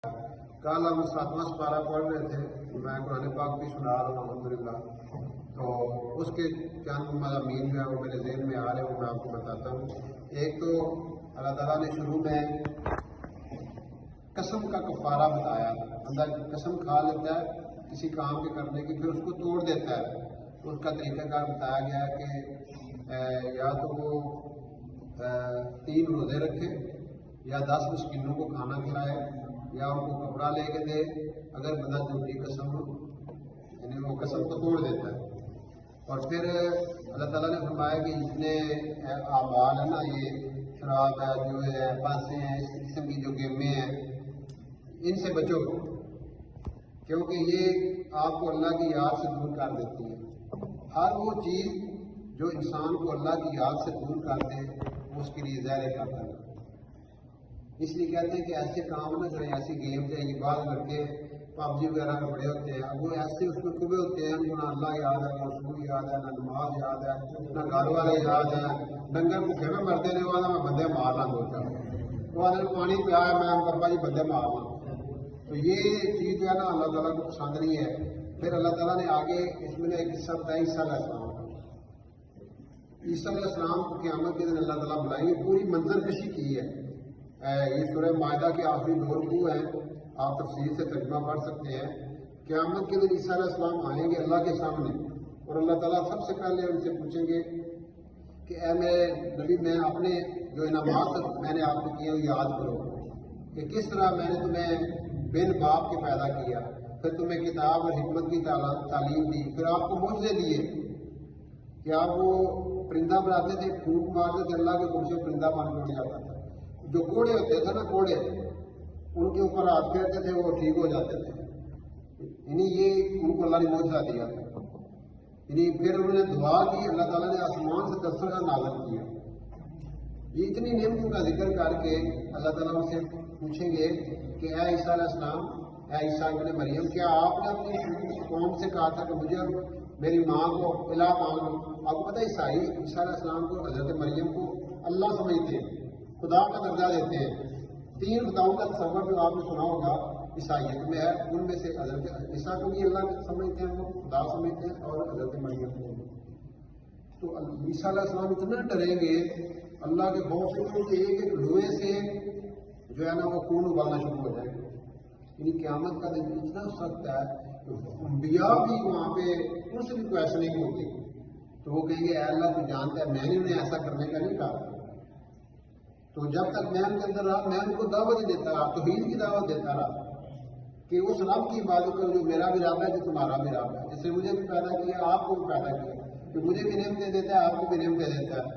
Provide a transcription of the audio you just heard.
کل ہم 7واں سپارہ پڑھ رہے تھے، میں قرآن پاک بھی سنا رہا ہوں الحمدللہ، تو اس کے چند مضامین جو ہے وہ میرے ذہن میں آ رہے ہیں، وہ میں آپ کو بتاتا ہوں۔ ایک تو اللہ تعالیٰ نے شروع میں قسم کا کفارہ بتایا، بندہ قسم کھا لیتا ہے کسی کام کے کرنے کی، پھر اس کو توڑ دیتا ہے، تو اس کا طریقہ کار بتایا گیا ہے کہ یا تو وہ 3 روزے رکھے، یا 10 مسکینوں کو کھانا کھلائے، یا ان کو کپڑا لے کے دے، اگر بندہ جھوٹی قسم یعنی وہ قسم کو توڑ دیتا ہے۔ اور پھر اللہ تعالیٰ نے فرمایا کہ جتنے اعمال ہیں نا، یہ شراب ہے، جو ہے پانسے ہیں، اس قسم کی جو گیمیں ہیں، ان سے بچو، کیونکہ یہ آپ کو اللہ کی یاد سے دور کر دیتی ہے۔ ہر وہ چیز جو انسان کو اللہ کی یاد سے دور کر دے، وہ اس کے لیے زہر کھاتا ہے۔ اس لیے کہتے ہیں کہ ایسے کام نہ کریں، ایسی گیم سے یہ بعض لڑکے پب جی وغیرہ میں بڑے ہوتے ہیں، اب وہ ایسے اس میں کبے ہوتے ہیں، ان کو نہ اللہ یاد ہے، نہ رسول یاد ہے، نہ نماز یاد ہے، نہ گھر والے یاد ہے، ڈنگر بھوکے میں مرتے نہیں، وہ میں بندے مار لاں دو چار، وہ آدھے پانی پیا ہے میں کربا جی بندے مار لاں۔ تو یہ چیز جو ہے نا اللہ تعالیٰ کو پسند نہیں ہے۔ پھر اللہ تعالیٰ نے آگے اس میں ایک قصہ بتایا عیسیٰ علیہ السلام کا۔ عیسیٰ علیہ السلام کو قیامت کے دن اللہ تعالیٰ بلائیں گے، پوری منظر کشی کی ہے۔ یہ سورہ مائدہ کے آخری 2 رکوع ہیں، آپ تفصیل سے ترجمہ پڑھ سکتے ہیں۔ قیامت کے دن عیسیٰ علیہ السلام آئیں گے اللہ کے سامنے، اور اللہ تعالیٰ سب سے پہلے ان سے پوچھیں گے کہ اے میرے نبی، میں اپنے جو انعامات میں نے آپ کو کیے وہ یاد کرو، کہ کس طرح میں نے تمہیں بن باپ کے پیدا کیا، پھر تمہیں کتاب اور حکمت کی تعلیم دی، پھر آپ کو معجزے دیے کہ آپ وہ پرندہ بناتے تھے، پھونک مارتے تھے، اللہ کے حکم سے پرندہ بن کے اڑ جاتا تھا۔ جو کوڑے ہوتے تھے نا، کوڑے ان کے اوپر ہاتھ پھیرتے تھے، وہ ٹھیک ہو جاتے تھے، یعنی یہ ان کو اللہ نے معجزہ دیا۔ یعنی پھر انہوں نے دعا کی، اللہ تعالیٰ نے آسمان سے دسترخوان نازل کیا۔ یہ اتنی نعمتوں کا ذکر کر کے اللہ تعالیٰ ان سے پوچھیں گے کہ اے عیسیٰ علیہ السلام، اے عیسیٰ ابن مریم، کیا آپ نے اپنی قوم سے کہا تھا کہ مجھے میری ماں کو الہ مان لو؟ آپ کو پتہ ہے عیسائی عیسیٰ علیہ السلام کو، حضرت مریم کو اللہ سمجھتے ہیں، خدا کا درجہ دیتے ہیں۔ 3 خداؤں کا تصور جو آپ نے سنا ہوگا عیسائیت میں ہے، ان میں سے حضرت عیسیٰ کو بھی اللہ سمجھتے ہیں، وہ خدا سمجھتے ہیں، اور حضرت مریم کو۔ تو عیسیٰ علیہ السلام اتنا ڈریں گے اللہ کے خوف سے کہ ایک لوہے سے جو ہے نا وہ خون ابالنا شروع ہو جائے گا۔ یعنی قیامت کا دن اتنا سخت ہے کہ انبیاء بھی وہاں پہ ان سے بھی کویشننگ ہوگی، تو وہ کہیں گے اے اللہ تو جانتا ہے، میں نے انہیں ایسا کرنے کا نہیں کہا۔ تو جب تک میں ان کے اندر رہا، میں ان کو دعوت دیتا رہا، توحید کی دعوت دیتا رہا کہ اس رب کی عبادت کرو جو میرا بھی رب ہے، جو تمہارا بھی رب ہے، جس نے مجھے بھی پیدا کیا، آپ کو بھی پیدا کیا، کہ مجھے بھی نعمتیں دیتا ہے، آپ کو بھی نعمتیں دیتا ہے۔